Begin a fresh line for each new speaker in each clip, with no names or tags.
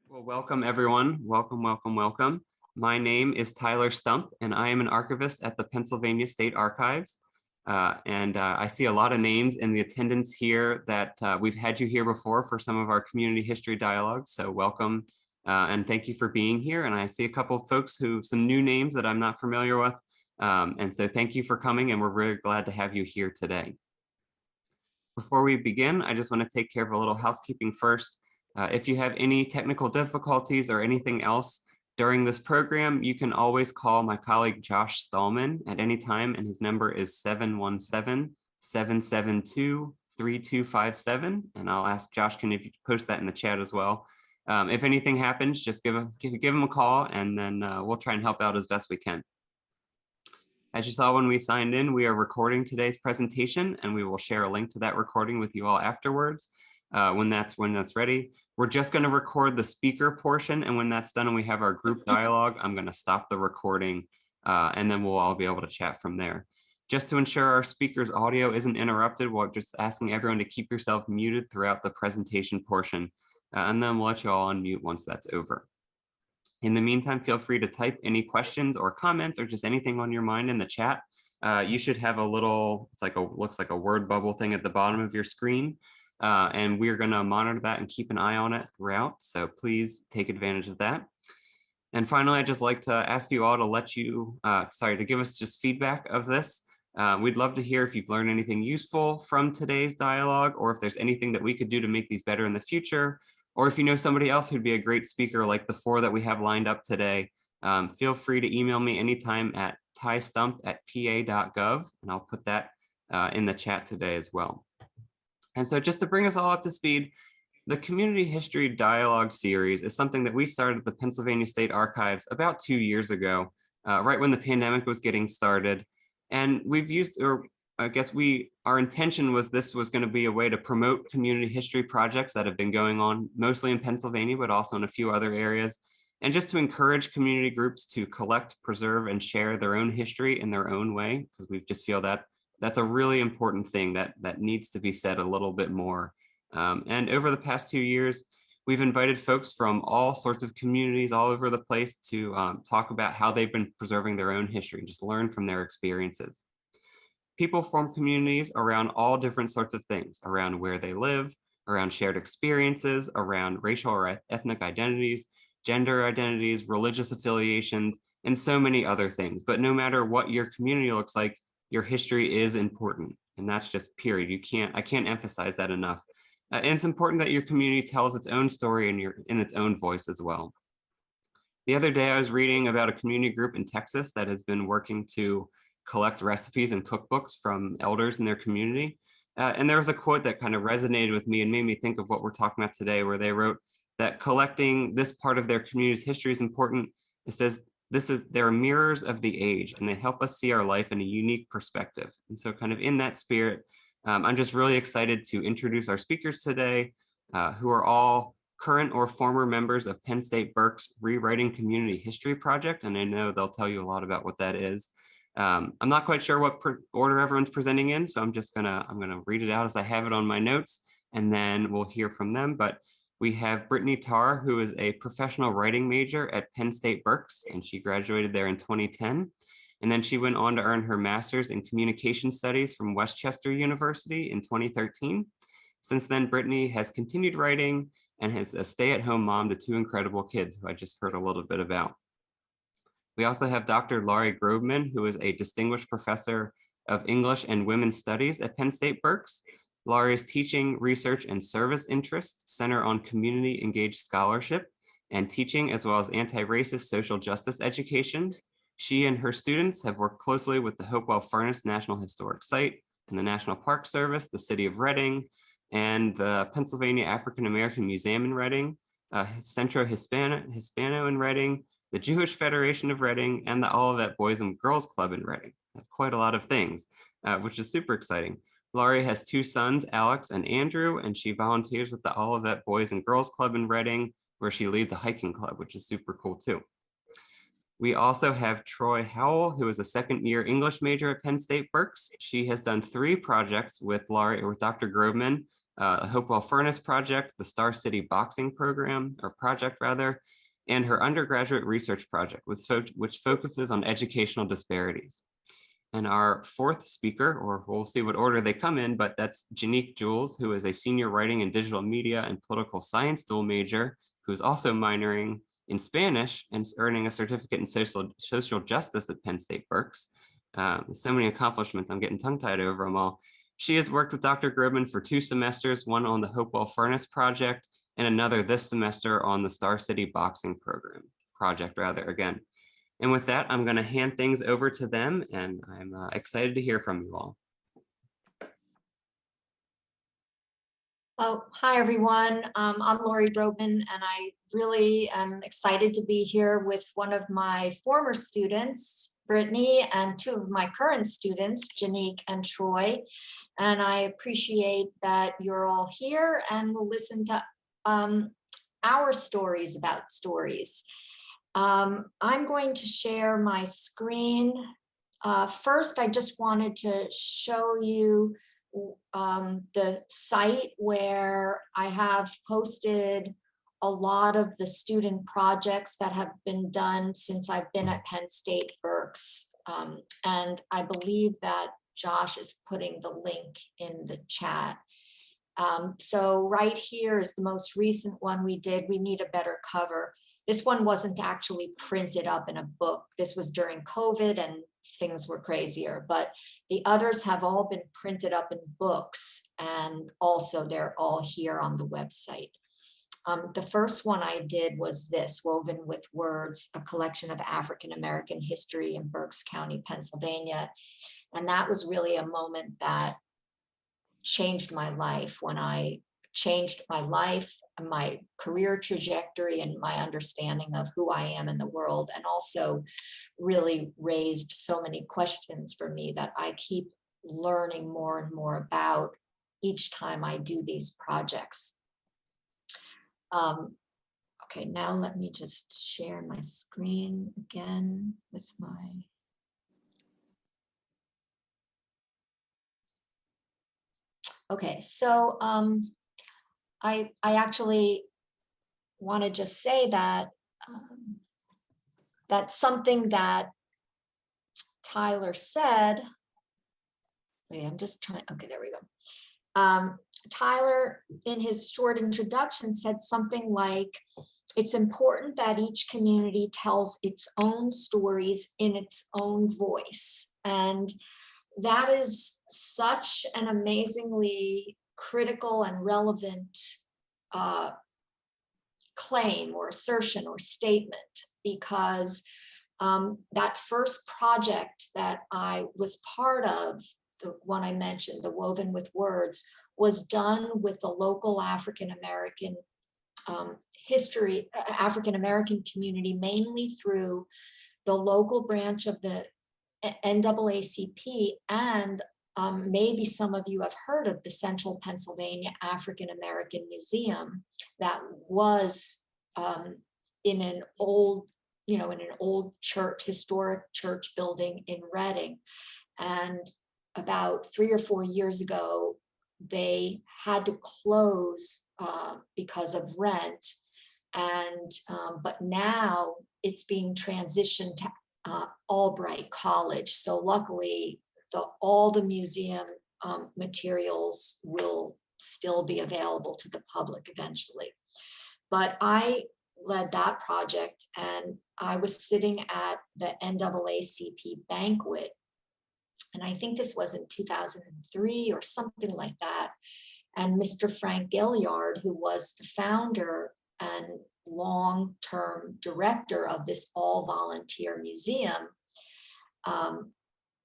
Well, welcome everyone. Welcome, welcome, welcome. My name is Tyler Stump, and I am an archivist at the Pennsylvania State Archives. I see a lot of names in the attendance here that we've had you here before for some of our community history dialogues. So welcome and thank you for being here. And I see a couple of folks some new names that I'm not familiar with. And so thank you for coming, and we're very glad to have you here today. Before we begin, I just want to take care of a little housekeeping first. If you have any technical difficulties or anything else during this program, you can always call my colleague Josh Stallman at any time, and his number is 717-772-3257. And I'll ask Josh, if you post that in the chat as well. If anything happens, just give him a call, and then we'll try and help out as best we can. As you saw when we signed in, we are recording today's presentation, and we will share a link to that recording with you all afterwards when that's ready. We're just going to record the speaker portion, and when that's done and we have our group dialogue, I'm going to stop the recording, and then we'll all be able to chat from there. Just to ensure our speaker's audio isn't interrupted, we're just asking everyone to keep yourself muted throughout the presentation portion, and then we'll let you all unmute once that's over. In the meantime, feel free to type any questions or comments or just anything on your mind in the chat. You should have a little, looks like a word bubble thing at the bottom of your screen. And we're going to monitor that and keep an eye on it throughout. So please take advantage of that. And finally, I'd just like to ask you all to give us just feedback of this. We'd love to hear if you've learned anything useful from today's dialogue, or if there's anything that we could do to make these better in the future. Or if you know somebody else who'd be a great speaker like the 4 that we have lined up today, feel free to email me anytime at tystump@pa.gov, and I'll put that in the chat today as well. And so just to bring us all up to speed, the Community History Dialogue series is something that we started at the Pennsylvania State Archives about 2 years ago, right when the pandemic was getting started. And we've used, our intention was this was going to be a way to promote community history projects that have been going on mostly in Pennsylvania, but also in a few other areas, and just to encourage community groups to collect, preserve, and share their own history in their own way, because we just feel that that's a really important thing that needs to be said a little bit more. And over the past 2 years, we've invited folks from all sorts of communities all over the place to talk about how they've been preserving their own history and just learn from their experiences. People form communities around all different sorts of things, around where they live, around shared experiences, around racial or ethnic identities, gender identities, religious affiliations, and so many other things. But no matter what your community looks like, your history is important. And that's just period. I can't emphasize that enough. And it's important that your community tells its own story in its own voice as well. The other day, I was reading about a community group in Texas that has been working to collect recipes and cookbooks from elders in their community. And there was a quote that kind of resonated with me and made me think of what we're talking about today, where they wrote that collecting this part of their community's history is important. It says, they're mirrors of the age, and they help us see our life in a unique perspective. And so kind of in that spirit, I'm just really excited to introduce our speakers today, who are all current or former members of Penn State Berks Rewriting Community History Project. And I know they'll tell you a lot about what that is. I'm not quite sure what order everyone's presenting in, so I'm gonna read it out as I have it on my notes, and then we'll hear from them. But we have Brittany Tarr, who is a professional writing major at Penn State Berks, and she graduated there in 2010. And then she went on to earn her master's in communication studies from Westchester University in 2013. Since then, Brittany has continued writing and is a stay-at-home mom to 2 incredible kids, who I just heard a little bit about. We also have Dr. Laurie Grobman, who is a distinguished professor of English and Women's Studies at Penn State Berks. Laurie's teaching, research, and service interests center on community engaged scholarship and teaching, as well as anti-racist social justice education. She and her students have worked closely with the Hopewell Furnace National Historic Site and the National Park Service, the City of Reading, and the Pennsylvania African American Museum in Reading, Centro Hispano in Reading, the Jewish Federation of Reading, and the Olivet Boys and Girls Club in Reading. That's quite a lot of things, which is super exciting. Laurie has 2 sons, Alex and Andrew, and she volunteers with the Olivet Boys and Girls Club in Reading, where she leads a hiking club, which is super cool too. We also have Troy Howell, who is a second-year English major at Penn State Berks. She has done 3 projects with Laurie or with Dr. Grobman Hopewell Furnace Project, the Star City Boxing Program, or project rather, and her undergraduate research project, which focuses on educational disparities. And our fourth speaker, or we'll see what order they come in, but that's Janique Jules, who is a senior writing and digital media and political science dual major, who's also minoring in Spanish and earning a certificate in social justice at Penn State Berks. So many accomplishments, I'm getting tongue-tied over them all. She has worked with Dr. Grobman for 2 semesters, one on the Hopewell Furnace Project and another this semester on the Star City Boxing project again. And with that, I'm going to hand things over to them, and I'm excited to hear from you all.
Oh, hi, everyone. I'm Lori Grobman, and I really am excited to be here with one of my former students, Brittany, and 2 of my current students, Janique and Troy. And I appreciate that you're all here and will listen to our stories about stories. I'm going to share my screen. First, I just wanted to show you the site where I have posted a lot of the student projects that have been done since I've been at Penn State Berks. And I believe that Josh is putting the link in the chat. So right here is the most recent one we did. We need a better cover. This one wasn't actually printed up in a book. This was during COVID and things were crazier, but the others have all been printed up in books, and also they're all here on the website. The first one I did was this, Woven with Words, a collection of African-American history in Berks County, Pennsylvania. And that was really a moment that changed my life, when I changed my life, my career trajectory, and my understanding of who I am in the world, and also really raised so many questions for me that I keep learning more and more about each time I do these projects. Okay, now let me just share my screen again with my... Okay, so I actually want to just say that that's something that Tyler said. Wait, I'm just trying. Okay, there we go. Tyler, in his short introduction, said something like, it's important that each community tells its own stories in its own voice. And that is such an amazingly critical and relevant claim or assertion or statement, because that first project that I was part of, the one I mentioned, the Woven with Words, was done with the local African-American African-American community, mainly through the local branch of the NAACP, and maybe some of you have heard of the Central Pennsylvania African American Museum that was in an old, in an old church, historic church building in Reading. And about 3 or 4 years ago, they had to close because of rent. And but now it's being transitioned to Albright College. So luckily, all the museum materials will still be available to the public eventually. But I led that project, and I was sitting at the NAACP banquet, and I think this was in 2003 or something like that. And Mr. Frank Gilliard, who was the founder and long-term director of this all-volunteer museum,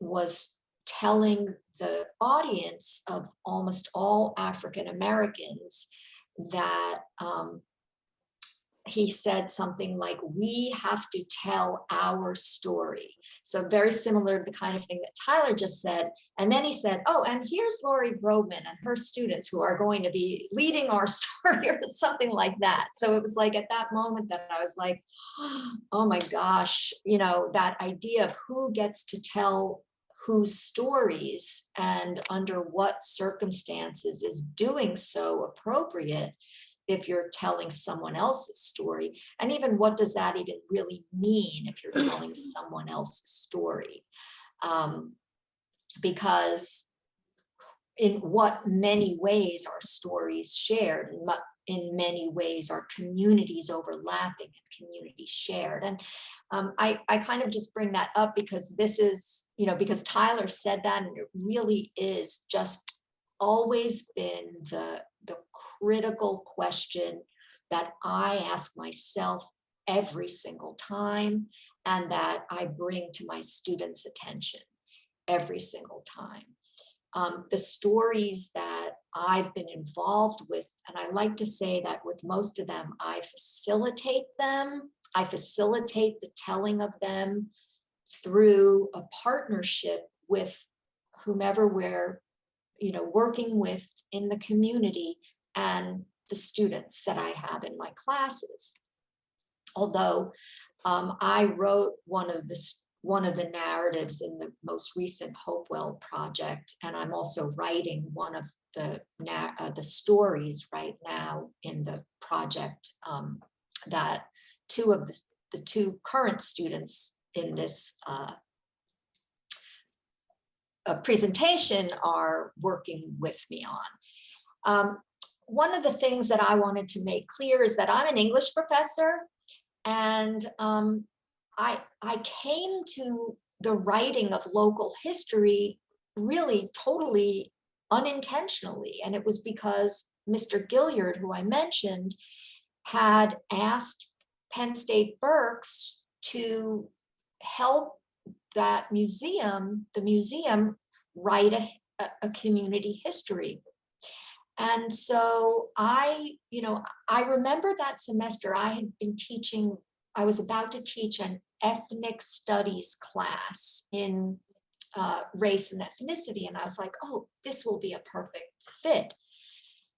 was telling the audience of almost all African Americans that he said something like, we have to tell our story. So very similar to the kind of thing that Tyler just said. And then he said, oh, and here's Lori Grobman and her students who are going to be leading our story, or something like that. So it was like at that moment that I was like, oh my gosh, that idea of who gets to tell whose stories and under what circumstances is doing so appropriate if you're telling someone else's story, and even what does that even really mean if you're telling someone else's story, because in what many ways are stories shared, in many ways are communities overlapping and communities shared. And I kind of just bring that up because this is, because Tyler said that, and it really is just always been the critical question that I ask myself every single time, and that I bring to my students' attention every single time. The stories that I've been involved with, and I like to say that with most of them, I facilitate them. I facilitate the telling of them through a partnership with whomever we're, working with in the community and the students that I have in my classes. Although I wrote one of the narratives in the most recent Hopewell project, and I'm also writing one of the stories right now in the project that two of the two current students in this presentation are working with me on. One of the things that I wanted to make clear is that I'm an English professor, and I came to the writing of local history really totally unintentionally. And it was because Mr. Gilliard, who I mentioned, had asked Penn State Berks to help the museum write a community history. And so I remember that semester I had been teaching, I was about to teach an ethnic studies class in race and ethnicity. And I was like, oh, this will be a perfect fit.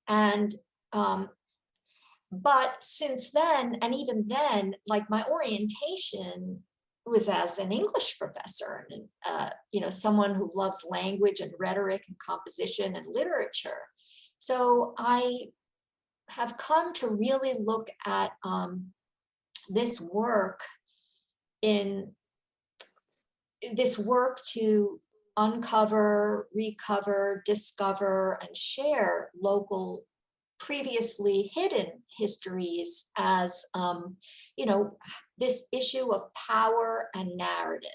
And, but since then, and even then, like my orientation was as an English professor and, someone who loves language and rhetoric and composition and literature. So I have come to really look at this work to uncover, recover, discover, and share local previously hidden histories as, this issue of power and narrative.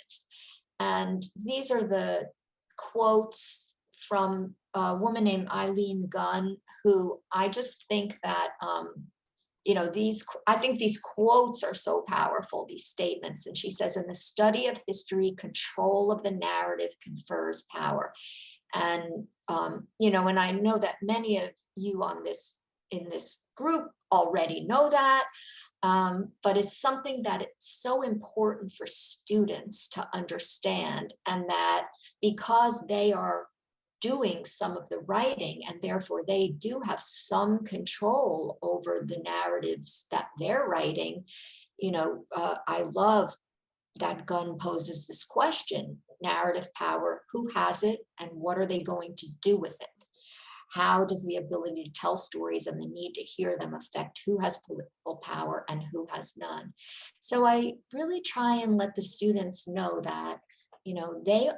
And these are the quotes from a woman named Eileen Gunn, who I just think that, I think these quotes are so powerful, these statements. And she says, in the study of history, control of the narrative confers power. And, and I know that many of you in this group already know that, but it's something that it's so important for students to understand, and that because they are doing some of the writing and therefore they do have some control over the narratives that they're writing, I love that Gunn poses this question: narrative power, who has it and what are they going to do with it? How does the ability to tell stories and the need to hear them affect who has political power and who has none? So I really try and let the students know that, they,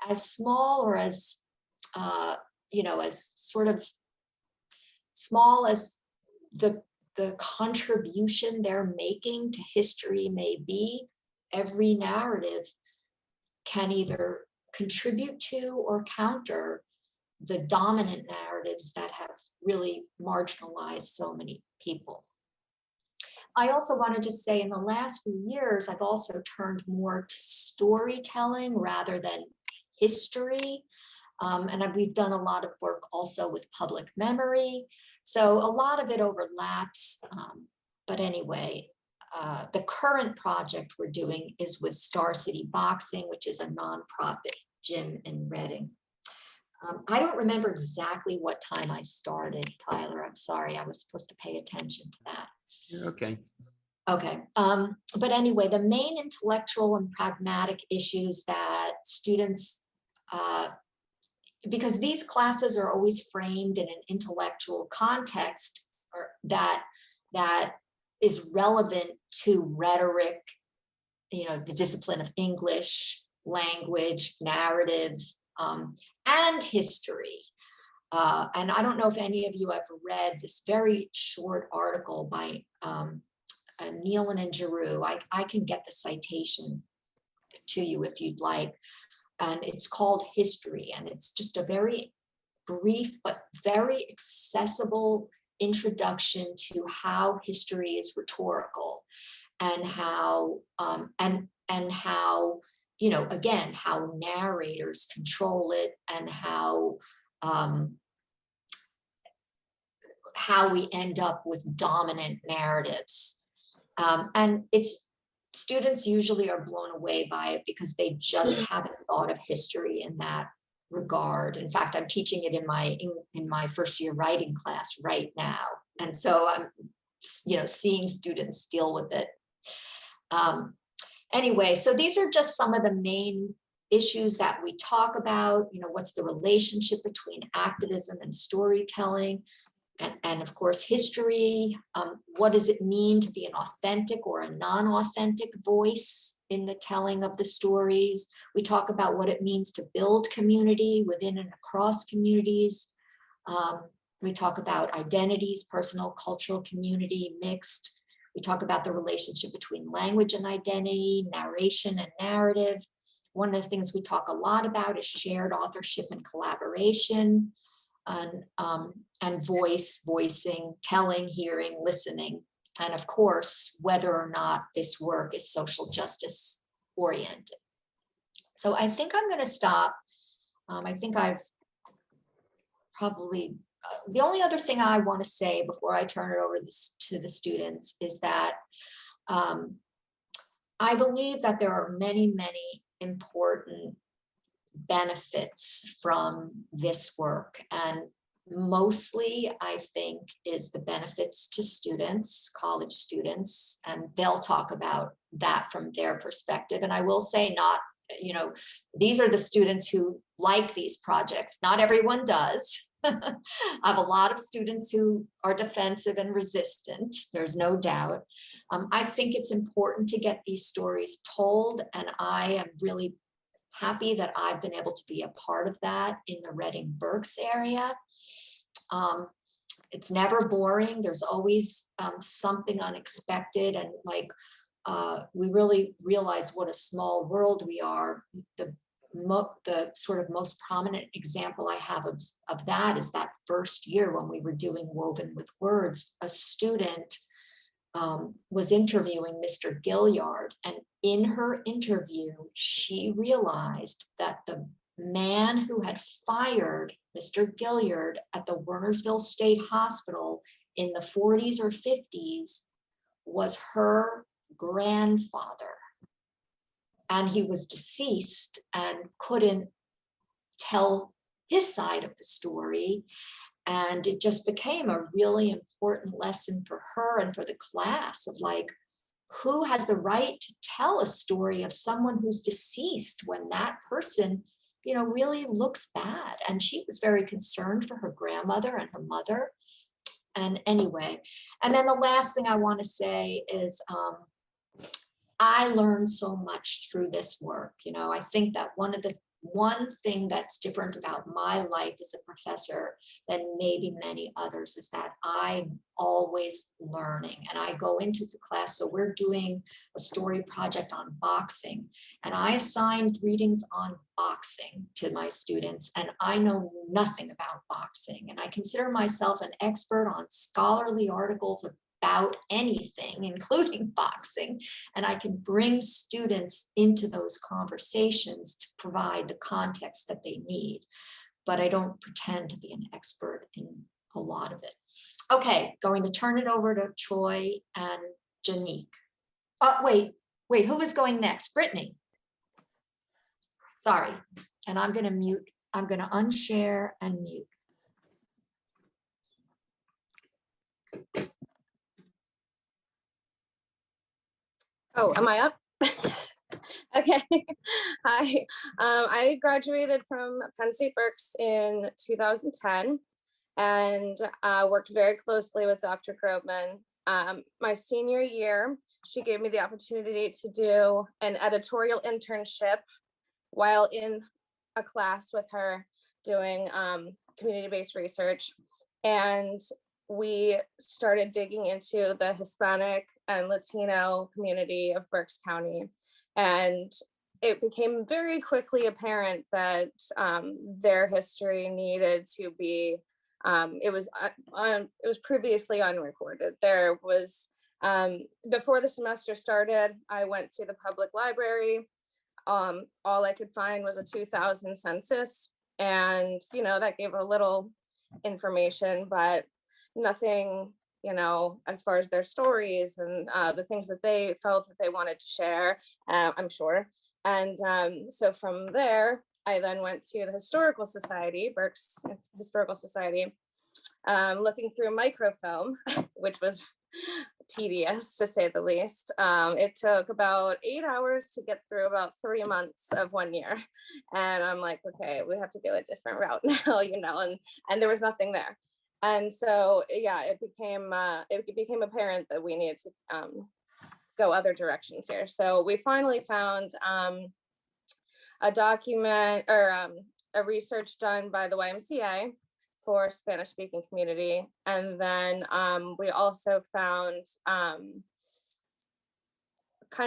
as small or as, as sort of small as the contribution they're making to history may be, every narrative can either contribute to or counter the dominant narratives that have really marginalized so many people. I also want to just say, in the last few years, I've also turned more to storytelling rather than history. And we've done a lot of work also with public memory. So a lot of it overlaps. But anyway, the current project we're doing is with Star City Boxing, which is a nonprofit gym in Reading. I don't remember exactly what time I started, Tyler. I'm sorry, I was supposed to pay attention to that.
You're okay.
Okay, but anyway, the main intellectual and pragmatic issues that that students, because these classes are always framed in an intellectual context that is relevant to rhetoric, the discipline of English, language, narrative, and history. And I don't know if any of you have read this very short article by Nealon and Giroux. I can get the citation to you if you'd like. And it's called History. And it's just a very brief but very accessible introduction to how history is rhetorical, and how and how, again, how narrators control it, and how we end up with dominant narratives. And students usually are blown away by it because they just haven't thought of history in that regard. In fact, I'm teaching it in my first year writing class right now. And so I'm, seeing students deal with it. Anyway, so these are just some of the main issues that we talk about. What's the relationship between activism and storytelling? And of course, history. What does it mean to be an authentic or a non-authentic voice in the telling of the stories? We talk about what it means to build community within and across communities. We talk about identities, personal, cultural, community, mixed. We talk about the relationship between language and identity, narration and narrative. One of the things we talk a lot about is shared authorship and collaboration. And voicing, telling, hearing, listening, and of course, whether or not this work is social justice oriented. So I think I'm going to stop. I think I've probably, the only other thing I want to say before I turn it over to the students is that I believe that there are many, many important benefits from this work, and mostly I think is the benefits to students, college students, and they'll talk about that from their perspective. And I will say, not, these are the students who like these projects. Not everyone does. I have a lot of students who are defensive and resistant, there's no doubt. I think it's important to get these stories told, and I am really happy that I've been able to be a part of that in the Reading Berks area. It's never boring. There's always something unexpected, and we really realize what a small world we are. The sort of most prominent example I have of that is that first year when we were doing Woven with Words, a student was interviewing Mr. Gilliard, and in her interview, she realized that the man who had fired Mr. Gilliard at the Wernersville State Hospital in the 40s or 50s was her grandfather. And he was deceased and couldn't tell his side of the story. And it just became a really important lesson for her and for the class of who has the right to tell a story of someone who's deceased when that person, really looks bad. And she was very concerned for her grandmother and her mother. And anyway, and then the last thing I want to say is I learned so much through this work. I think that one thing that's different about my life as a professor than maybe many others is that I'm always learning, and I go into the class. So we're doing a story project on boxing, and I assigned readings on boxing to my students, and I know nothing about boxing, and I consider myself an expert on scholarly articles about anything, including boxing, and I can bring students into those conversations to provide the context that they need. But I don't pretend to be an expert in a lot of it. Okay, going to turn it over to Troy and Janique. Wait, who is going next? Brittany. Sorry, and I'm going to mute. I'm going to unshare and mute.
Oh, am I up? Okay. Hi. I graduated from Penn State Berks in 2010 and worked very closely with Dr. Grobman. My senior year, she gave me the opportunity to do an editorial internship while in a class with her doing community-based research. And we started digging into the Hispanic and Latino community of Berks County. And it became very quickly apparent that their history needed to be, it was previously unrecorded. There was, before the semester started, I went to the public library. All I could find was a 2000 census, and that gave a little information, but nothing, as far as their stories and the things that they felt that they wanted to share, I'm sure. And so from there, I then went to the Historical Society, Berks Historical Society, looking through microfilm, which was tedious to say the least. It took about 8 hours to get through about 3 months of 1 year. And I'm like, okay, we have to go a different route now, and there was nothing there. And so, yeah, it became apparent that we needed to go other directions here. So we finally found a document or a research done by the YMCA for Spanish speaking community. And then we also found kind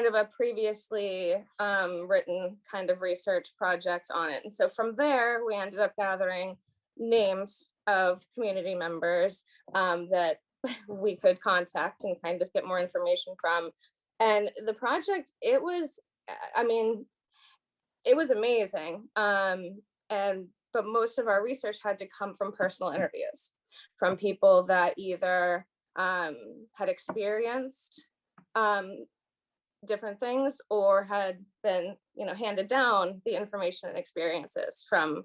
of a previously written kind of research project on it. And so from there, we ended up gathering names of community members that we could contact and kind of get more information from. And the project, it was amazing. But most of our research had to come from personal interviews from people that either had experienced different things or had been, handed down the information and experiences from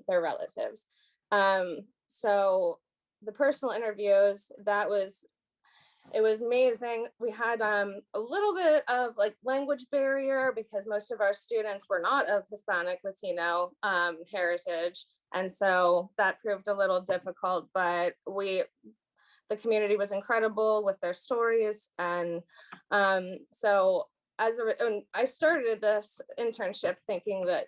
their relatives. So the personal interviews, it was amazing. We had a little bit of language barrier because most of our students were not of Hispanic, Latino heritage. And so that proved a little difficult, but the community was incredible with their stories. And so I started this internship thinking that,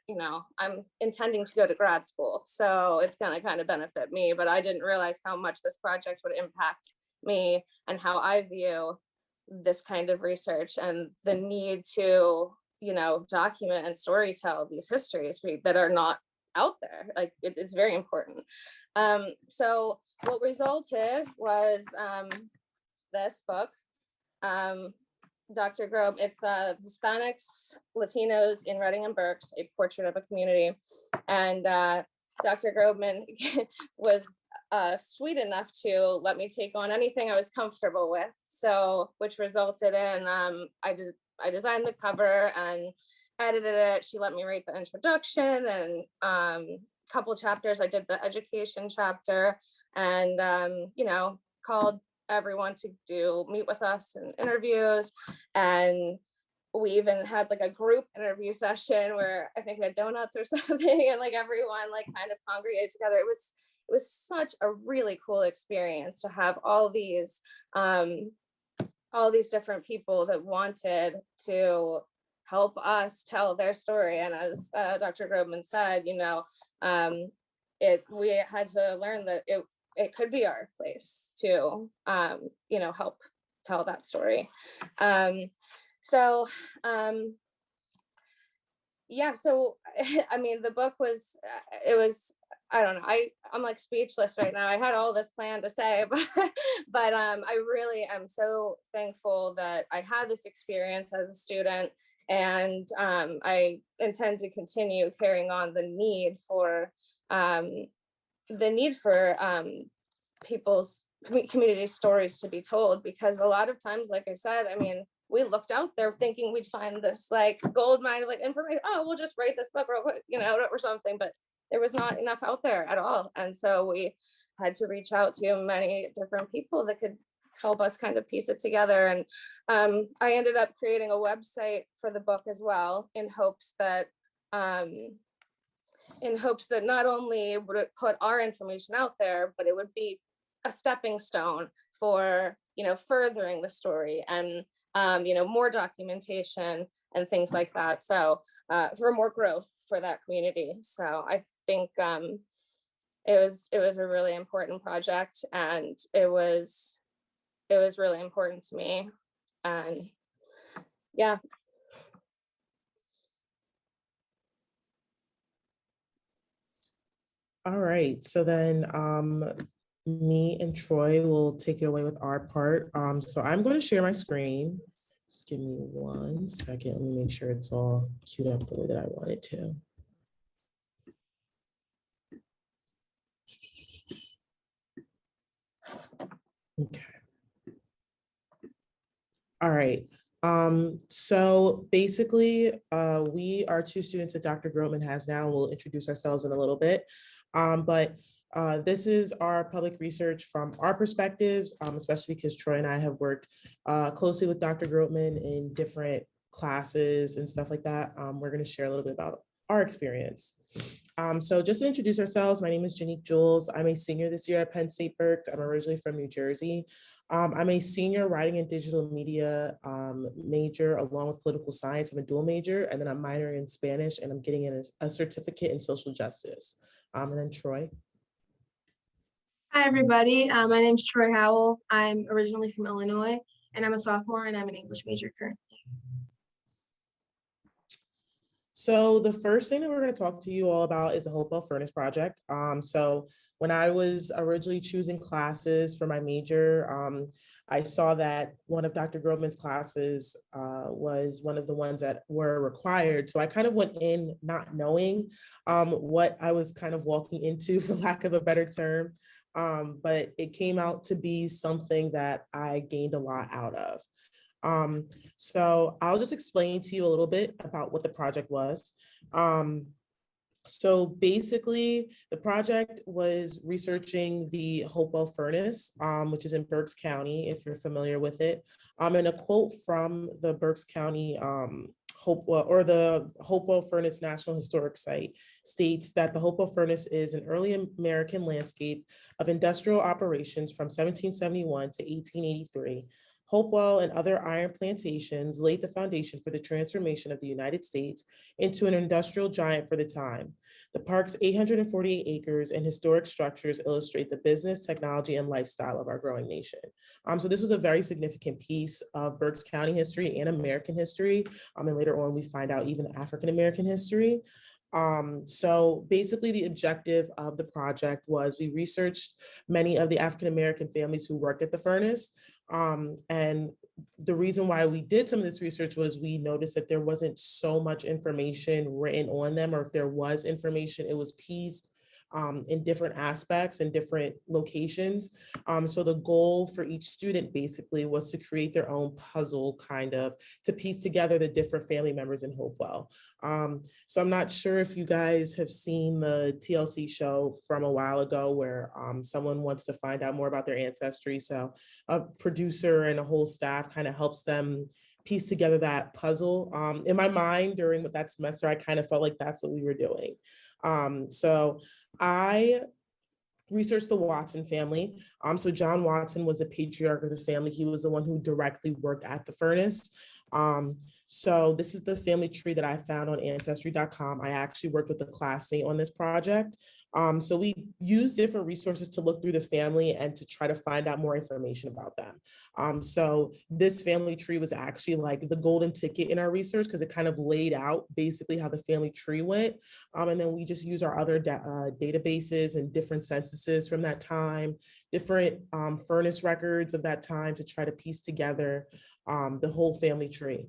I'm intending to go to grad school, so it's going to kind of benefit me, but I didn't realize how much this project would impact me and how I view this kind of research and the need to, document and storytell these histories that are not out there. It's very important. So what resulted was this book, Dr. Grobe. It's Hispanics, Latinos in Reading and Berks, a portrait of a community. And Dr. Grobman was sweet enough to let me take on anything I was comfortable with. So, which resulted in I designed the cover and edited it. She let me write the introduction and couple chapters. I did the education chapter and called everyone to meet with us and interviews. And we even had a group interview session where I think we had donuts or something, and everyone kind of congregated together. It was such a really cool experience to have all these different people that wanted to help us tell their story. And as Dr. Grobman said, we had to learn that it could be our place to help tell that story. So the book was, I don't know, I'm speechless right now. I had all this planned to say, but I really am so thankful that I had this experience as a student, and I intend to continue carrying on the need for people's community stories to be told, because a lot of times, like I said, we looked out there thinking we'd find this gold mine of information. Oh, we'll just write this book real quick, or something, but there was not enough out there at all. And so we had to reach out to many different people that could help us kind of piece it together. And I ended up creating a website for the book as well, in hopes that not only would it put our information out there, but it would be a stepping stone for, furthering the story and, more documentation and things like that. So for more growth for that community. So I think it was a really important project, and it was really important to me. And yeah.
All right, so then me and Troy will take it away with our part. So I'm going to share my screen. Just give me 1 second. Let me make sure it's all queued up the way that I want it to. Okay. All right. So basically, we are 2 students that Dr. Groman has now, and we'll introduce ourselves in a little bit. But this is our public research from our perspectives, especially because Troy and I have worked closely with Dr. Groman in different classes and stuff like that. We're going to share a little bit about our experience. So just to introduce ourselves, my name is Janique Jules. I'm a senior this year at Penn State Berks. I'm originally from New Jersey. I'm a senior writing and digital media major along with political science. I'm a dual major, and then I'm minoring in Spanish, and I'm getting a certificate in social justice. And then Troy.
Hi, everybody. My name is Troy Howell. I'm originally from Illinois, and I'm a sophomore, and I'm an English major currently.
So the first thing that we're going to talk to you all about is the Hopewell Furnace Project. So when I was originally choosing classes for my major, I saw that one of Dr. Groman's classes was one of the ones that were required. So I kind of went in not knowing what I was kind of walking into, for lack of a better term. But it came out to be something that I gained a lot out of. So I'll just explain to you a little bit about what the project was. So basically, the project was researching the Hopewell Furnace, which is in Berks County, if you're familiar with it. And a quote from the Berks County Hopewell, or the Hopewell Furnace National Historic Site, states that the Hopewell Furnace is an early American landscape of industrial operations from 1771 to 1883. Hopewell and other iron plantations laid the foundation for the transformation of the United States into an industrial giant for the time. The park's 848 acres and historic structures illustrate the business, technology, and lifestyle of our growing nation. So this was a very significant piece of Berks County history and American history. And later on, we find out even African-American history. So basically the objective of the project was we researched many of the African-American families who worked at the furnace. And the reason why we did some of this research was we noticed that there wasn't so much information written on them, or if there was information, it was pieced in different aspects and different locations. So the goal for each student basically was to create their own puzzle, kind of to piece together the different family members in Hopewell. So I'm not sure if you guys have seen the TLC show from a while ago where someone wants to find out more about their ancestry. So a producer and a whole staff kind of helps them piece together that puzzle. In my mind during that semester, I kind of felt like that's what we were doing. So I researched the Watson family. So John Watson was the patriarch of the family. He was the one who directly worked at the furnace. So this is the family tree that I found on ancestry.com. I actually worked with a classmate on this project. So we used different resources to look through the family and to try to find out more information about them. So this family tree was actually like the golden ticket in our research because it kind of laid out basically how the family tree went. And then we just use our other databases and different censuses from that time, different furnace records of that time to try to piece together the whole family tree.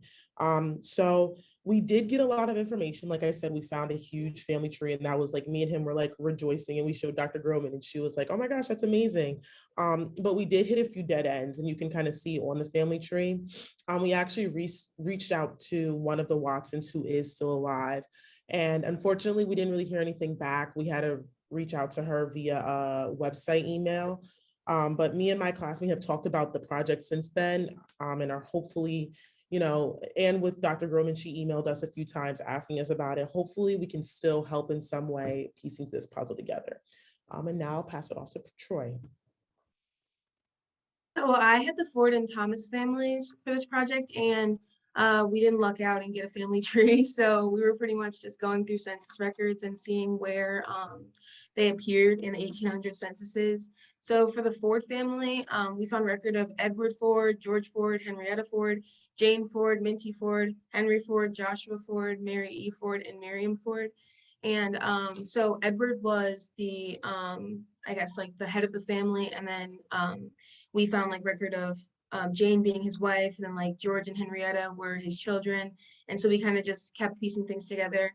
So we did get a lot of information. Like I said, we found a huge family tree, and that was like me and him were like rejoicing, and we showed Dr. Groman and she was like, oh my gosh, that's amazing. But we did hit a few dead ends, and you can kind of see on the family tree. We actually reached out to one of the Watsons who is still alive. And unfortunately, we didn't really hear anything back. We had to reach out to her via a website email. But me and my classmate have talked about the project since then, and are hopefully, and with Dr. Groman, she emailed us a few times asking us about it. Hopefully we can still help in some way piecing this puzzle together. And now I'll pass it off to Troy.
Well, I had the Ford and Thomas families for this project, and we didn't luck out and get a family tree. So we were pretty much just going through census records and seeing where they appeared in the 1800 censuses. So for the Ford family, we found record of Edward Ford, George Ford, Henrietta Ford, Jane Ford, Minty Ford, Henry Ford, Joshua Ford, Mary E. Ford, and Miriam Ford. And so Edward was the, I guess, like the head of the family. And then we found like record of Jane being his wife, and then like George and Henrietta were his children. And so we kind of just kept piecing things together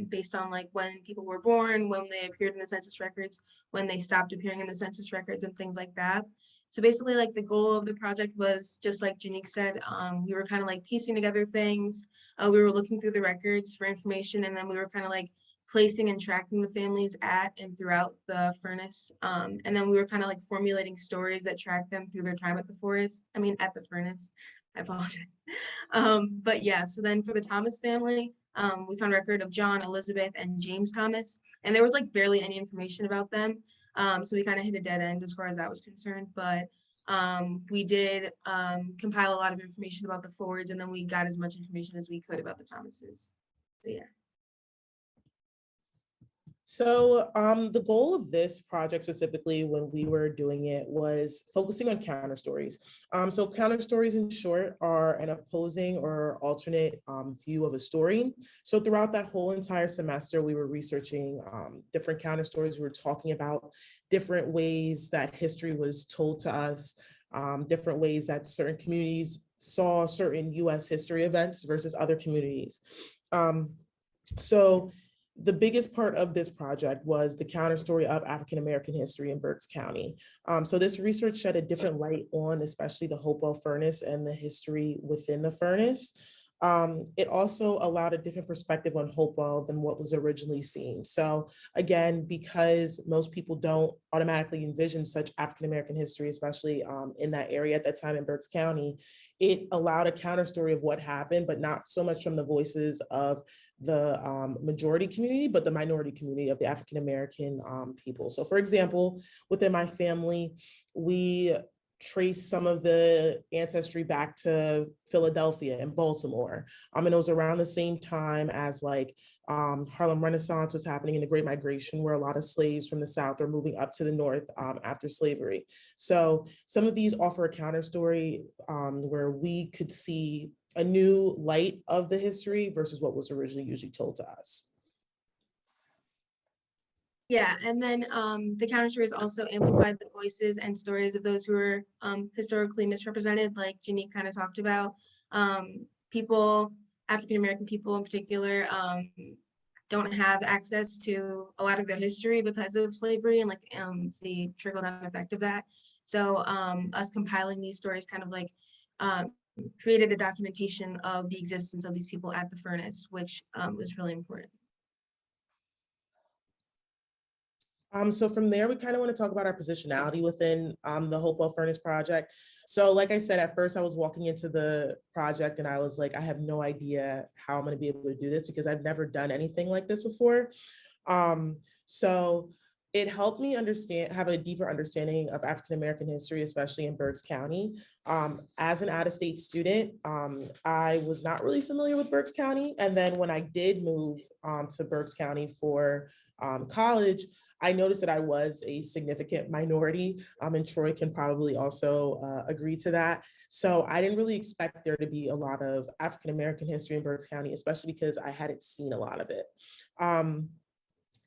based on like when people were born, when they appeared in the census records, when they stopped appearing in the census records, and things like that. So basically like the goal of the project was just like Janique said, we were kind of like piecing together things. We were looking through the records for information, and then we were kind of like placing and tracking the families at and throughout the furnace. And then we were kind of like formulating stories that track them through their time at the at the furnace. I apologize. But yeah, so then for the Thomas family, we found record of John, Elizabeth, and James Thomas, and there was like barely any information about them. So we kind of hit a dead end as far as that was concerned, but we did compile a lot of information about the Fords, and then we got as much information as we could about the Thomases. So yeah.
So the goal of this project specifically when we were doing it was focusing on counter stories. So counter stories in short are an opposing or alternate view of a story. So throughout that whole entire semester, we were researching different counter stories. We were talking about different ways that history was told to us, different ways that certain communities saw certain US history events versus other communities. So the biggest part of this project was the counter story of African-American history in Berks County. So this research shed a different light on especially the Hopewell furnace and the history within the furnace. It also allowed a different perspective on Hopewell than what was originally seen. So again, because most people don't automatically envision such African-American history, especially in that area at that time in Berks County, it allowed a counter story of what happened, but not so much from the voices of the majority community, but the minority community of the African-American people. So for example, within my family, we trace some of the ancestry back to Philadelphia and Baltimore. And it was around the same time as like Harlem Renaissance was happening in the Great Migration, where a lot of slaves from the South are moving up to the North after slavery. So some of these offer a counter story where we could see a new light of the history versus what was originally usually told to us.
Yeah, and then the counter stories also amplified the voices and stories of those who were historically misrepresented, like Janique kind of talked about. People, African-American people in particular, don't have access to a lot of their history because of slavery and like the trickle-down effect of that. So us compiling these stories kind of like created a documentation of the existence of these people at the furnace, which was really important.
So from there, we kind of want to talk about our positionality within the Hopewell Furnace project. So like I said, at first I was walking into the project and I was like, I have no idea how I'm going to be able to do this because I've never done anything like this before. So it helped me have a deeper understanding of African-American history, especially in Berks County. As an out-of-state student, I was not really familiar with Berks County. And then when I did move to Berks County for college, I noticed that I was a significant minority, and Troy can probably also agree to that. So I didn't really expect there to be a lot of African-American history in Berks County, especially because I hadn't seen a lot of it.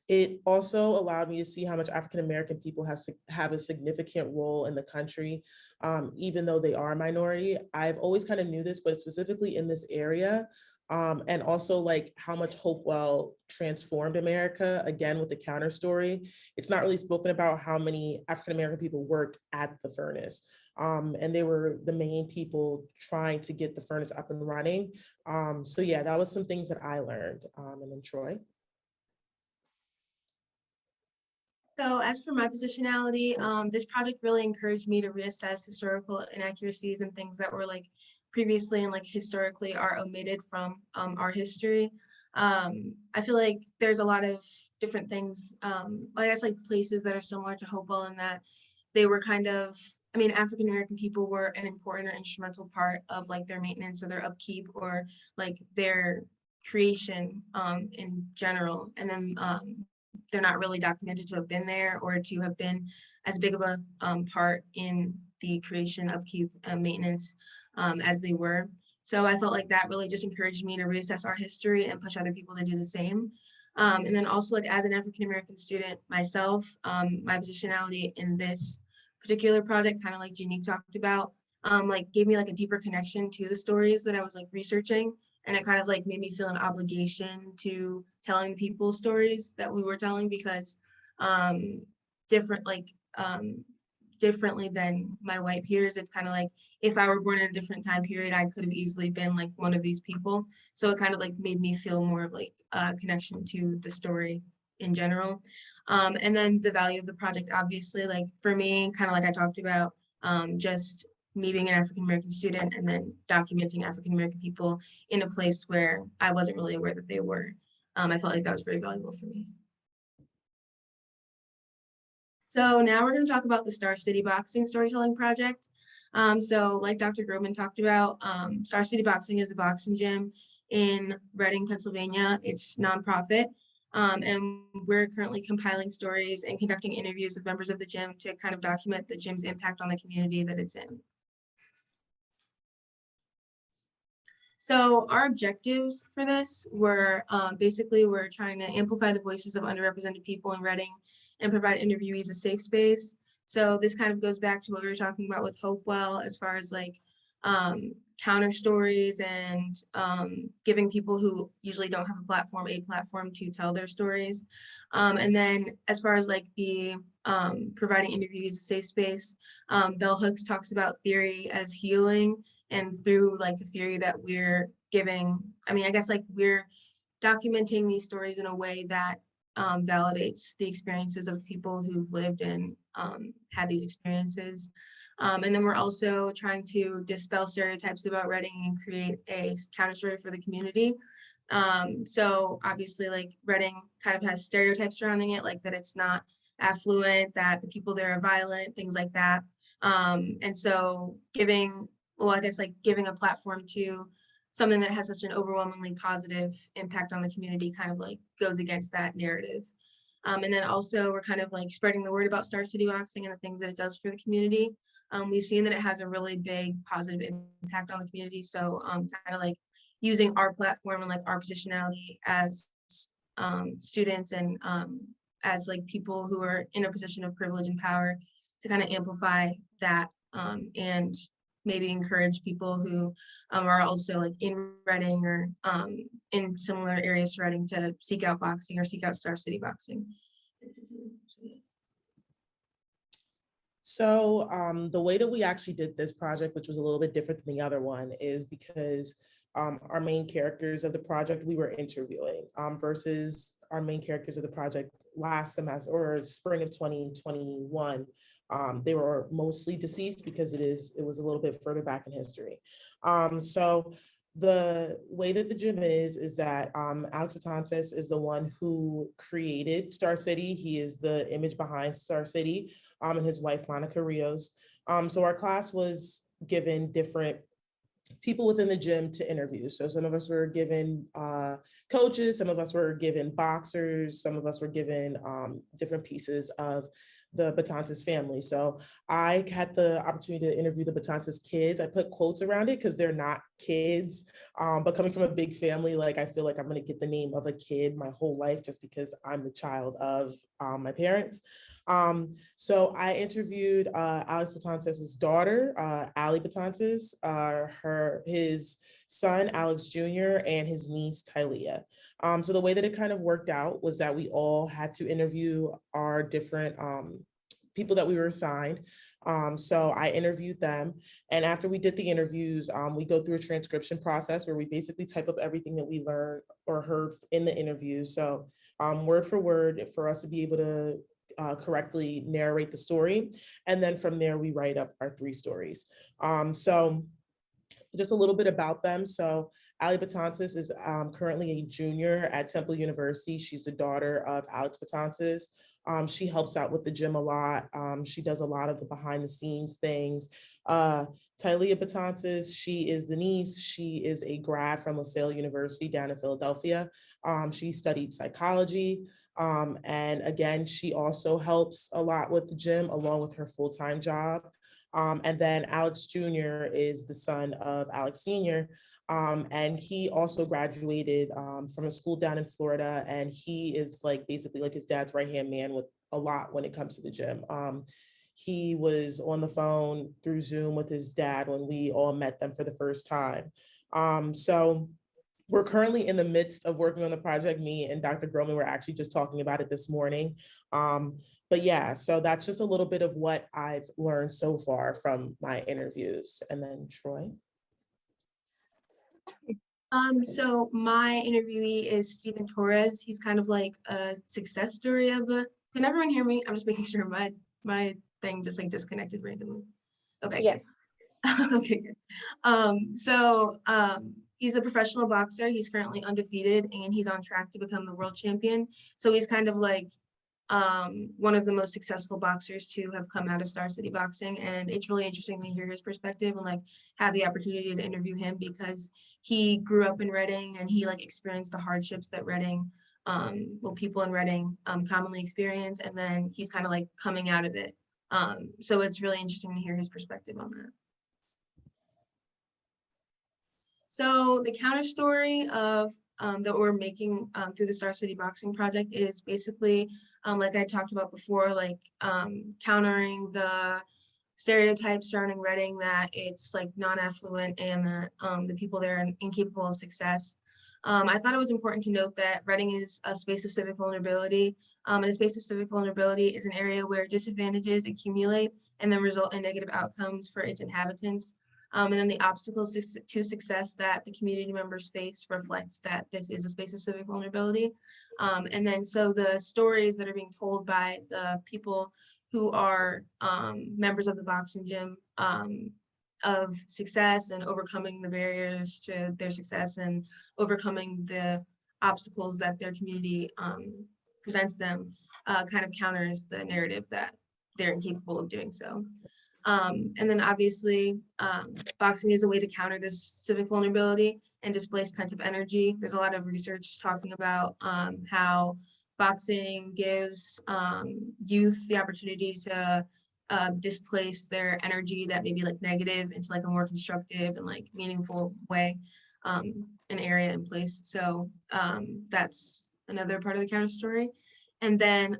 It also allowed me to see how much African-American people have a significant role in the country, even though they are a minority. I've always kind of knew this, but specifically in this area, and also like how much Hopewell transformed America, again, with the counter story. It's not really spoken about how many African-American people worked at the furnace. And they were the main people trying to get the furnace up and running. So yeah, that was some things that I learned. And then Troy.
So as for my positionality, this project really encouraged me to reassess historical inaccuracies and things that were like previously and like historically are omitted from our history. I feel like there's a lot of different things, I guess like places that are similar to Hopewell in that they were kind of, I mean, African American people were an important or instrumental part of like their maintenance or their upkeep or like their creation in general. And then they're not really documented to have been there or to have been as big of a part in the creation, upkeep, and maintenance as they were. So I felt like that really just encouraged me to reassess our history and push other people to do the same. And then also like as an African-American student myself, my positionality in this particular project, kind of like Jeannie talked about, like gave me like a deeper connection to the stories that I was like researching. And it kind of like made me feel an obligation to telling people stories that we were telling because different like differently than my white peers, it's kind of like if I were born in a different time period, I could have easily been like one of these people. So it kind of like made me feel more of like a connection to the story in general. And then the value of the project, obviously, like for me, kind of like I talked about, just me being an African-American student and then documenting African-American people in a place where I wasn't really aware that they were. I felt like that was very valuable for me. So now we're going to talk about the Star City Boxing Storytelling Project. So like Dr. Groban talked about, Star City Boxing is a boxing gym in Reading, Pennsylvania. It's nonprofit. And we're currently compiling stories and conducting interviews with members of the gym to kind of document the gym's impact on the community that it's in. So our objectives for this were basically we're trying to amplify the voices of underrepresented people in Reading and provide interviewees a safe space. So this kind of goes back to what we were talking about with Hopewell as far as like counter stories and giving people who usually don't have a platform to tell their stories. And then as far as like the providing interviewees a safe space, Bell Hooks talks about theory as healing. And through like the theory that we're giving, I mean, I guess like we're documenting these stories in a way that validates the experiences of people who've lived and had these experiences. And then we're also trying to dispel stereotypes about Reading and create a counter story for the community. So obviously like Reading kind of has stereotypes surrounding it, like that it's not affluent, that the people there are violent, things like that. And so giving a platform to something that has such an overwhelmingly positive impact on the community kind of like goes against that narrative. And then also we're kind of like spreading the word about Star City Boxing and the things that it does for the community. We've seen that it has a really big positive impact on the community. So kind of like using our platform and like our positionality as students and as like people who are in a position of privilege and power to kind of amplify that and maybe encourage people who are also like in Reading or in similar areas to Reading to seek out boxing or seek out Star City Boxing.
So the way that we actually did this project, which was a little bit different than the other one, is because our main characters of the project we were interviewing versus our main characters of the project last semester or spring of 2021. They were mostly deceased because it was a little bit further back in history. So the way that the gym is that Alex Betances is the one who created Star City. He is the image behind Star City, and his wife, Monica Rios. So our class was given different people within the gym to interview. So some of us were given coaches, some of us were given boxers, some of us were given different pieces of the Betances family. So I had the opportunity to interview the Betances kids. I put quotes around it because they're not kids, but coming from a big family, like I feel like I'm gonna get the name of a kid my whole life just because I'm the child of my parents. So I interviewed Alex Betances' daughter, Ali Betances, his son, Alex Jr., and his niece, Tylea. So the way that it kind of worked out was that we all had to interview our different people that we were assigned. So I interviewed them. And after we did the interviews, we go through a transcription process where we basically type up everything that we learned or heard in the interview. So word for word, for us to be able to correctly narrate the story. And then from there, we write up our 3 stories. So just a little bit about them. So Ali Betances is currently a junior at Temple University. She's the daughter of Alex Betances. She helps out with the gym a lot. She does a lot of the behind the scenes things. Tylea Betances, she is the niece. She is a grad from LaSalle University down in Philadelphia. She studied psychology. And again, she also helps a lot with the gym along with her full-time job. And then Alex Jr. is the son of Alex Sr. And he also graduated from a school down in Florida. And he is like basically like his dad's right-hand man with a lot when it comes to the gym. He was on the phone through Zoom with his dad when we all met them for the first time. So we're currently in the midst of working on the project. Me and Dr. Groman were actually just talking about it this morning. But yeah, so that's just a little bit of what I've learned so far from my interviews. And then Troy.
So my interviewee is Stephen Torres. He's kind of like a success story of the, can everyone hear me? I'm just making sure my thing just like disconnected randomly. Okay.
Yes.
Good. Okay, good. He's a professional boxer. He's currently undefeated and he's on track to become the world champion. So he's kind of like one of the most successful boxers to have come out of Star City Boxing, and it's really interesting to hear his perspective and like have the opportunity to interview him because he grew up in Reading and he like experienced the hardships that Reading, people in Reading commonly experience, and then he's kind of like coming out of it. So it's really interesting to hear his perspective on that. So the counter story of that we're making through the Star City Boxing Project is basically, like I talked about before, like countering the stereotypes surrounding Reading that it's like non-affluent and that the people there are incapable of success. I thought it was important to note that Reading is a space of civic vulnerability, and a space of civic vulnerability is an area where disadvantages accumulate and then result in negative outcomes for its inhabitants. And then the obstacles to success that the community members face reflects that this is a space of civic vulnerability. And then so the stories that are being told by the people who are members of the boxing gym of success and overcoming the barriers to their success and overcoming the obstacles that their community presents them kind of counters the narrative that they're incapable of doing so. And then obviously, boxing is a way to counter this civic vulnerability and displace pent-up energy. There's a lot of research talking about how boxing gives youth the opportunity to displace their energy that may be like negative into like a more constructive and like meaningful way, an area and place. So that's another part of the counter story. And then,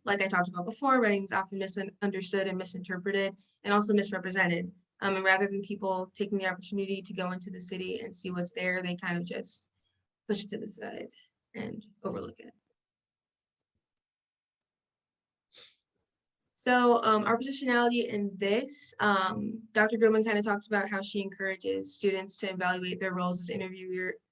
like I talked about before, Reading is often misunderstood and misinterpreted and also misrepresented. And rather than people taking the opportunity to go into the city and see what's there, they kind of just push it to the side and overlook it. So our positionality in this, Dr. Groman kind of talks about how she encourages students to evaluate their roles as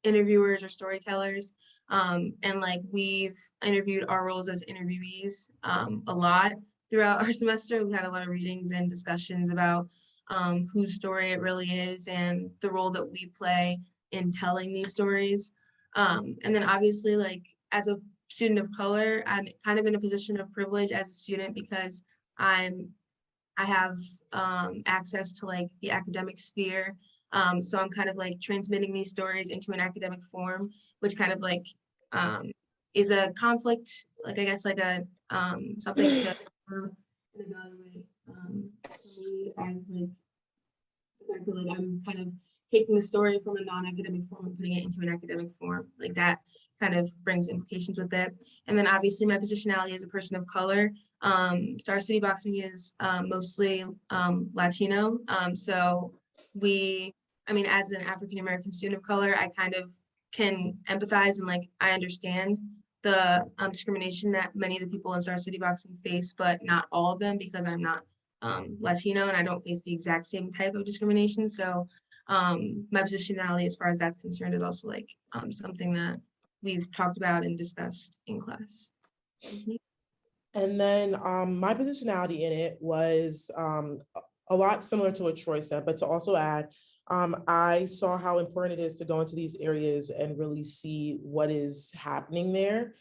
interviewers or storytellers. And like we've interviewed our roles as interviewees a lot throughout our semester. We've had a lot of readings and discussions about whose story it really is and the role that we play in telling these stories. And then obviously, like as a student of color, I'm kind of in a position of privilege as a student because I have access to like the academic sphere. So I'm kind of like transmitting these stories into an academic form, which kind of like is a conflict, like I guess like a something to evaluate for me as like I'm kind of taking the story from a non-academic form and putting it into an academic form. Like that kind of brings implications with it. And then obviously my positionality as a person of color. Star City Boxing is mostly Latino. So as an African-American student of color, I kind of can empathize and like I understand the discrimination that many of the people in Star City Boxing face, but not all of them because I'm not Latino and I don't face the exact same type of discrimination. So my positionality as far as that's concerned is also like something that we've talked about and discussed in class.
And then my positionality in it was a lot similar to what Troy said, but to also add, I saw how important it is to go into these areas and really see what is happening there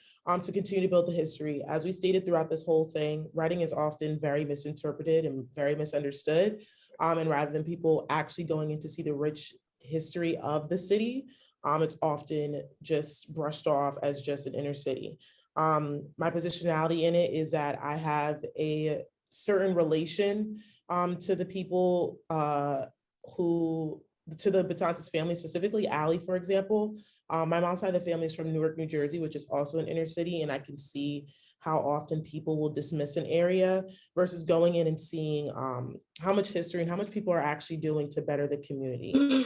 to continue to build the history. As we stated throughout this whole thing, writing is often very misinterpreted and very misunderstood. And rather than people actually going in to see the rich history of the city, it's often just brushed off as just an inner city. My positionality in it is that I have a certain relation to the people to the Betances family, specifically Allie, for example. My mom's side of the family is from Newark, New Jersey, which is also an inner city, and I can see how often people will dismiss an area versus going in and seeing how much history and how much people are actually doing to better the community.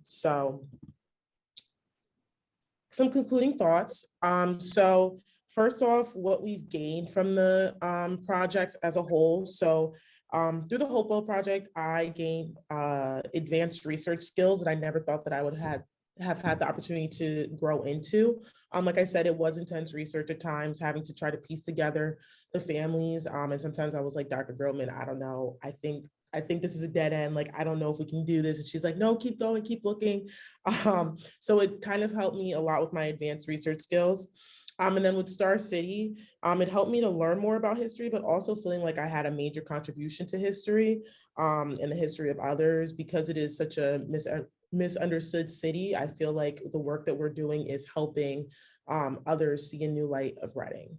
So some concluding thoughts. So first off, what we've gained from the projects as a whole. So through the Hopewell project, I gained advanced research skills that I never thought that I would have had the opportunity to grow into. Like I said, it was intense research at times, having to try to piece together the families. And sometimes I was like, Dr. Grobman, I don't know. I think this is a dead end. Like, I don't know if we can do this. And she's like, no, keep going, keep looking. So it kind of helped me a lot with my advanced research skills. And then with Star City, it helped me to learn more about history, but also feeling like I had a major contribution to history and the history of others, because it is such a misunderstood city. I feel like the work that we're doing is helping others see a new light of Reading.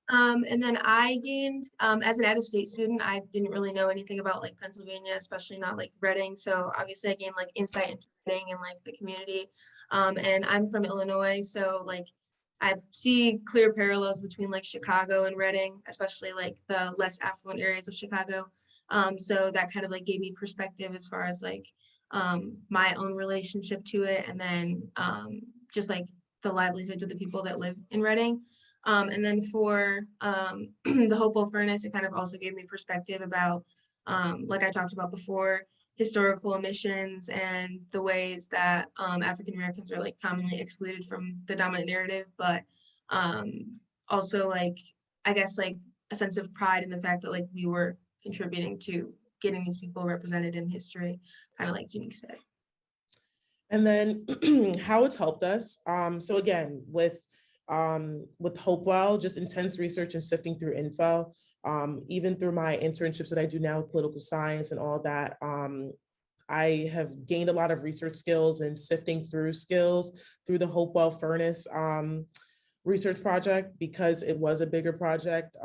And then I gained, as an out-of-state student, I didn't really know anything about like Pennsylvania, especially not like Reading. So obviously I gained like insight into Reading and like the community. And I'm from Illinois, so like I see clear parallels between like Chicago and Reading, especially like the less affluent areas of Chicago. So that kind of like gave me perspective as far as like my own relationship to it, and then just like the livelihoods of the people that live in Reading. And then for the Hopewell Furnace, it kind of also gave me perspective about, like I talked about before, historical omissions and the ways that African Americans are like commonly excluded from the dominant narrative, but also like, I guess like a sense of pride in the fact that like we were contributing to getting these people represented in history, kind of like Jeannie said.
And then how it's helped us. So again, with Hopewell, just intense research and sifting through info, even through my internships that I do now with political science and all that, I have gained a lot of research skills and sifting through skills through the Hopewell Furnace research project, because it was a bigger project.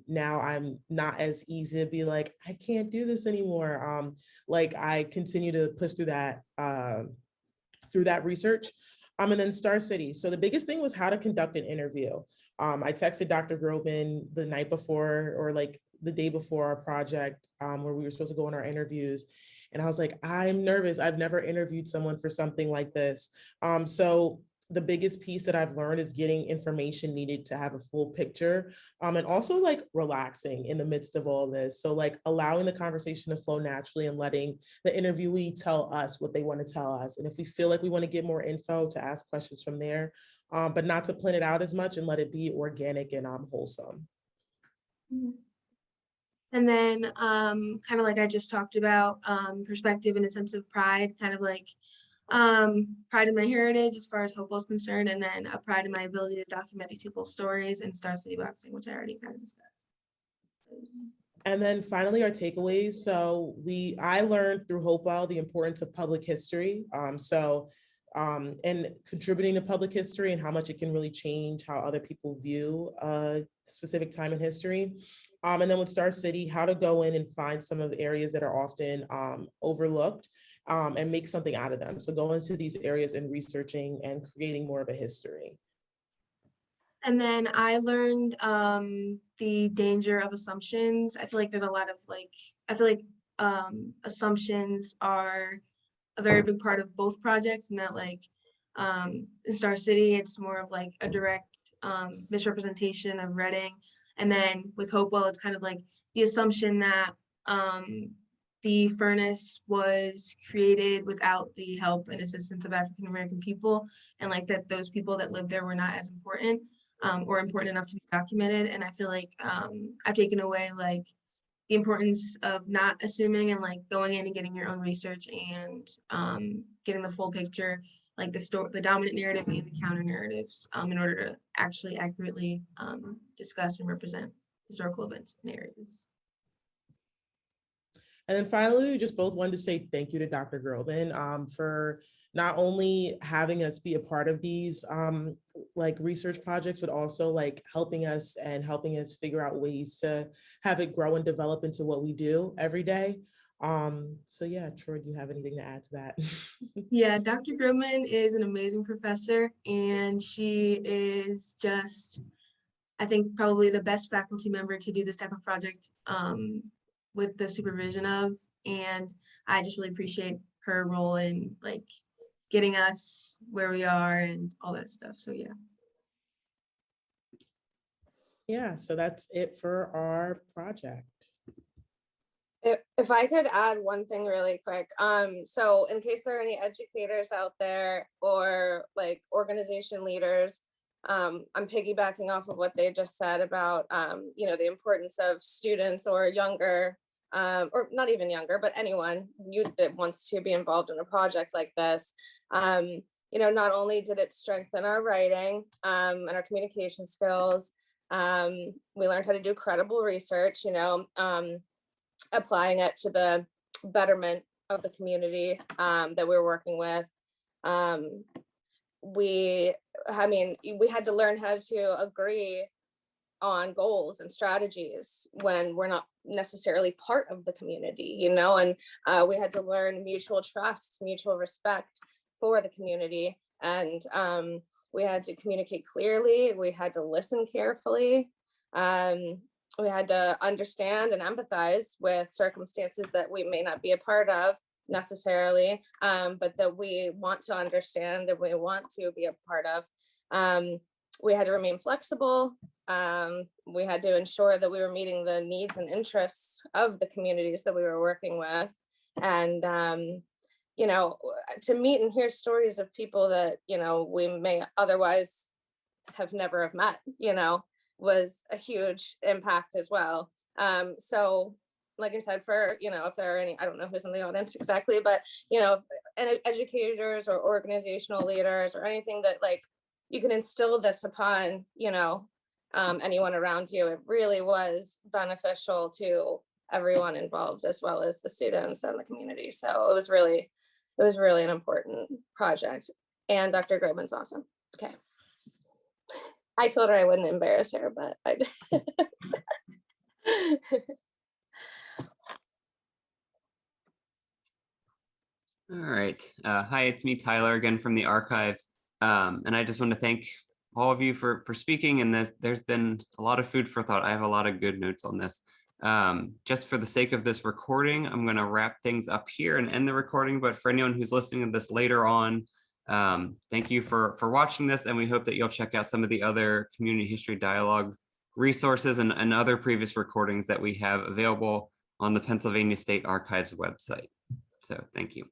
Now I'm not as easy to be like, I can't do this anymore. Like I continue to push through that research. And then Star City. So the biggest thing was how to conduct an interview. I texted Dr. Grobman the night before, or like the day before our project, where we were supposed to go on our interviews. And I was like, I'm nervous. I've never interviewed someone for something like this. So the biggest piece that I've learned is getting information needed to have a full picture, and also like relaxing in the midst of all this. So like allowing the conversation to flow naturally and letting the interviewee tell us what they want to tell us. And if we feel like we want to get more info, to ask questions from there, but not to plan it out as much and let it be organic and wholesome.
And then kind of like I just talked about, perspective and a sense of pride, kind of like pride in my heritage as far as Hopewell is concerned, and then a pride in my ability to document these people's stories, and Star City Boxing, which I already kind of discussed.
And then finally, our takeaways. So I learned through Hopewell the importance of public history. And contributing to public history and how much it can really change how other people view a specific time in history. And then with Star City, how to go in and find some of the areas that are often overlooked and make something out of them. So go into these areas and researching and creating more of a history.
And then I learned the danger of assumptions. I feel like there's a lot of assumptions are a very big part of both projects, and that like in Star City, it's more of like a direct misrepresentation of Reading. And then with Hopewell, it's kind of like the assumption that the furnace was created without the help and assistance of African American people, and like that those people that lived there were not as important. or important enough to be documented. And I feel like I've taken away like the importance of not assuming and like going in and getting your own research and getting the full picture, like the dominant narrative and the counter narratives, in order to actually accurately discuss and represent historical events and narratives.
And then finally, we just both wanted to say thank you to Dr. Groban for not only having us be a part of these like research projects, but also like helping us figure out ways to have it grow and develop into what we do every day. So yeah, Troy, do you have anything to add to that?
Yeah, Dr. Groban is an amazing professor, and she is just, I think, probably the best faculty member to do this type of project with the supervision of, and I just really appreciate her role in like getting us where we are and all that stuff. So yeah.
Yeah, so that's it for our project.
If I could add one thing really quick, so in case there are any educators out there or like organization leaders, I'm piggybacking off of what they just said about, you know, the importance of students or younger, or not even younger, but anyone, youth that wants to be involved in a project like this. You know, not only did it strengthen our writing and our communication skills, we learned how to do credible research, you know, applying it to the betterment of the community that we're working with. We had to learn how to agree on goals and strategies when we're not necessarily part of the community, you know, and we had to learn mutual trust, mutual respect for the community. And we had to communicate clearly. We had to listen carefully. We had to understand and empathize with circumstances that we may not be a part of necessarily, but that we want to understand and we want to be a part of. We had to remain flexible. We had to ensure that we were meeting the needs and interests of the communities that we were working with. And, you know, to meet and hear stories of people that, you know, we may otherwise have never have met, you know, was a huge impact as well. So like I said, for, you know, if there are any, I don't know who's in the audience exactly, but, you know, educators or organizational leaders or anything that like you can instill this upon, you know, anyone around you, it really was beneficial to everyone involved as well as the students and the community. So it was really an important project. And Dr. Groban's awesome. Okay. I told her I wouldn't embarrass her, but I did.
All right. Hi, it's me, Tyler, again from the archives. And I just want to thank all of you for speaking in this. There's been a lot of food for thought. I have a lot of good notes on this. Just for the sake of this recording, I'm going to wrap things up here and end the recording. But for anyone who's listening to this later on, thank you for watching this, and we hope that you'll check out some of the other community history dialogue resources and other previous recordings that we have available on the Pennsylvania State Archives website. So thank you.